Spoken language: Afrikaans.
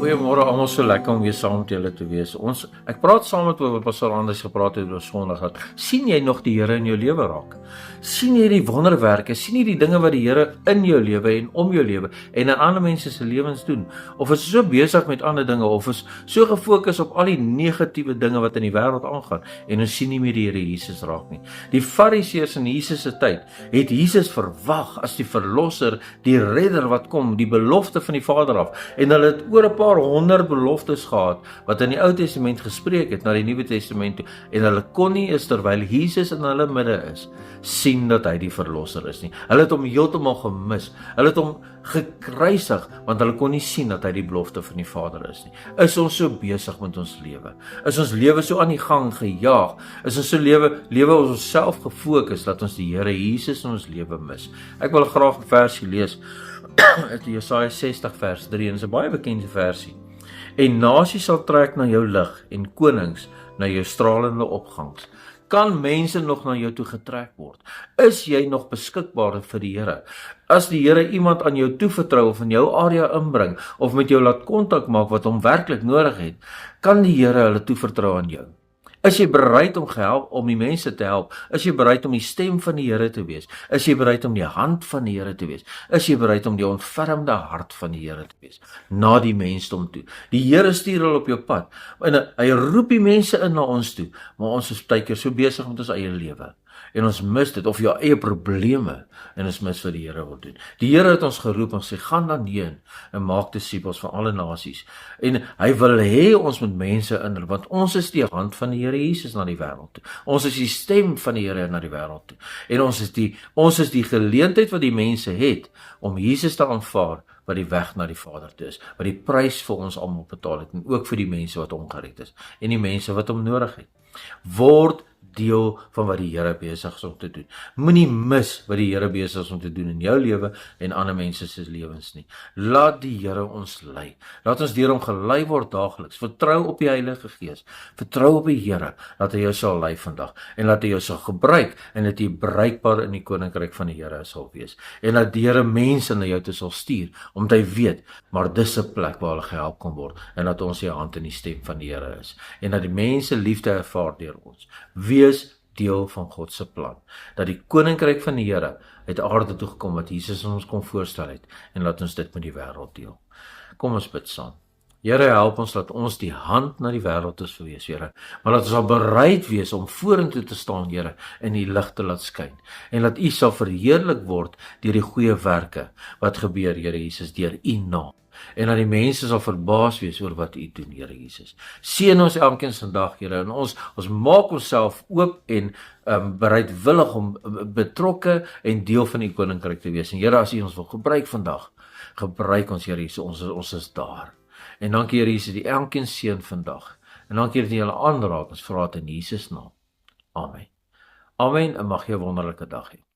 Goeiemôre almal, so lekker om weer saam met julle te wees. Ek praat saam met oor wat Pastor Anders gepraat het oor Sondag. Sien jy nog die Here in jou lewe raak? Sien jy die wonderwerke? Sien jy die dinge wat die Here in jou lewe en om jou lewe en in ander mense se lewens doen? Of is so besig met ander dinge of is so gefokus op al die negatiewe dinge wat in die wêreld aangaan en ons sien nie meer die Here Jesus raak nie. Die Fariseërs in Jesus se tyd het Jesus verwag as die verlosser, die redder wat kom, die belofte van die Vader af. En hulle het oor 'n paar 100 beloftes gehad wat in die Ou Testament gespreek het na die Nuwe Testament toe, en hulle kon nie eens terwyl Jesus in hulle midde is sien dat hy die verlosser is nie. Hulle het hom heeltemal gemis. Hulle het hom gekruisig want hulle kon nie sien dat hy die belofte van die Vader is nie. Is ons so besig met ons lewe? Is ons lewe so aan die gang gejaag? Is ons so lewe ons self gefokus dat ons die Here Jesus in ons lewe mis? Ek wil graag 'n versie lees uit Jesaja 60 vers 3, en dit is 'n baie bekende versie. En nasies sal trek na jou lig en konings na jou stralende opgangs. Kan mense nog na jou toe getrek word? Is jy nog beskikbaar vir die Here? As die Here iemand aan jou toevertrou of in jou area inbring of met jou laat kontak maak wat hom werklik nodig het, kan die Here hulle toevertrou aan jou? Is jy bereid om die mense te help? Is jy bereid om die stem van die Here te wees? Is jy bereid om die hand van die Here te wees? Is jy bereid om die ontfermde hart van die Here te wees? Na die mensdom toe. Die Here stuur hulle op jou pad. En hy roep die mense in na ons toe, maar ons is baie keer so besig met ons eie lewe. En ons mis dit, of jou eie probleme, en ons mis wat die Here wil doen. Die Here het ons geroep en sê, gaan dan heen en maak disippels van alle nasies. En hy wil hê ons moet mense in, want ons is die hand van die Here Jesus na die wêreld toe. Ons is die stem van die Here na die wêreld toe. En ons is die geleentheid wat die mense het om Jesus te aanvaar, wat die weg na die Vader toe is, wat die prys vir ons almal betaal het, en ook vir die mense wat hom gered is, en die mense wat hom nodig het. Word deel van wat die Here besig is om te doen. Moenie mis wat die Here besig is om te doen in jou lewe en ander mense se lewens nie. Laat die Here ons lei. Laat ons deur hom gelei word daagliks. Vertrou op die Heilige Gees. Vertrou op die Here dat hy jou sal lei vandag en dat hy jou sal gebruik en dat jy bruikbaar in die koninkryk van die Here sal wees. En dat die Here mense na jou toe sal stuur omdat hy weet, maar dis 'n plek waar hulle gehelp kan word en dat ons die hand in die stem van die Here is en dat die mense liefde ervaar deur ons. Wees deel van God se plan, dat die koninkryk van die Here uit aarde toe gekom wat Jesus ons kom voorstel het, en laat ons dit met die wêreld deel. Kom ons bid saam. Here, help ons dat ons die hand na die wêreld is wees, Here, maar dat ons sal bereid wees om vorentoe te staan, Here, en die lig te laat skyn, en dat U sal verheerlik word deur die goeie werke wat gebeur, Here Jesus, deur U naam. En dat die mense sal verbaas wees oor wat U doen, Here Jesus. Seën ons elkeen vandag, Here, en ons maak onsself oop en bereidwillig om betrokke en deel van U koninkryk te wees. En Here, as U ons wil gebruik vandag, gebruik ons, Here Jesus, ons is daar. En dankie, Here Jesus, die elkeen seën vandag. En dankie dat U hulle aanraak, ons vra dit in Jesus naam. Amen. Amen, en mag jy 'n wonderlike dag hê.